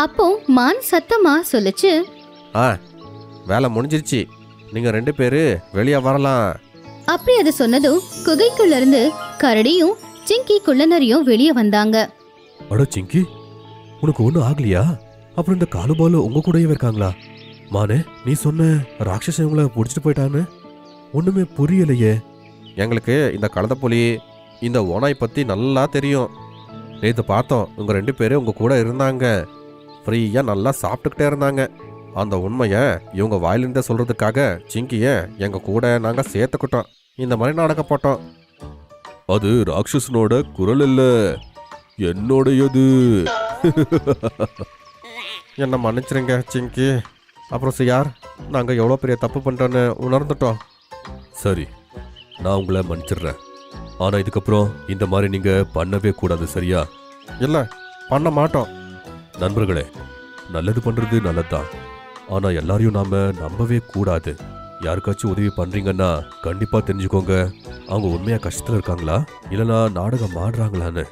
அப்போ மான் சத்தமா சொல்லுச்சு. ஆ, வேலை முடிஞ்சிருச்சு, நீங்க 2 பேரு வெளியே வரலாம். அப்படி அது சொன்னதும் குகைக்குள்ள இருந்து கரடியும் சிங்கி குள்ளநரியும் வெளியே வந்தாங்க. அட சிங்கி, உனக்கு ஒன்றும் ஆகலையா? அப்புறம் இந்த காலுபாலு உங்க கூடயே இருக்காங்களா? மானே, நீ சொன்ன ராட்சசன் இவங்கள பிடிச்சிட்டு போயிட்டான்னு ஒண்ணுமே புரியலையே. எங்களுக்கு இந்த கழுதைப்புலி, இந்த ஓனாய் பத்தி நல்லா தெரியும். நேற்று பார்த்தோம், உங்க 2 பேரும் உங்க கூட இருந்தாங்க, ஃப்ரீயா நல்லா சாப்பிட்டுக்கிட்டே இருந்தாங்க. அந்த உண்மையை இவங்க வாயிலிருந்தே சொல்றதுக்காக சிங்கிய எங்க கூட நாங்க சேர்த்துக்கிட்டோம். இந்த மாதிரி நாடகப்பட்டோம். அது ராட்சசனோட குரல் இல்ல, என்னோடையது. என்ன மன்னிச்சிருங்க சிங்கி. அப்புறம் சியார், நாங்க எவ்வளோ பெரிய தப்பு பண்றோன்னு உணர்ந்துட்டோம். சரி, நான் உங்களை மன்னிச்சிடுறேன். ஆனா இதுக்கப்புறம் இந்த மாதிரி நீங்க பண்ணவே கூடாது, சரியா? இல்லை, பண்ண மாட்டோம். நண்பர்களே, நல்லது பண்றது நல்லதுதான், ஆனா எல்லாரையும் நாம நம்பவே கூடாது. யாருக்காச்சும் உதவி பண்றீங்கன்னா கண்டிப்பா தெரிஞ்சுக்கோங்க, அவங்க உண்மையா கஷ்டத்துல இருக்காங்களா இல்லனா நாடகம் ஆடுறாங்களான்னு.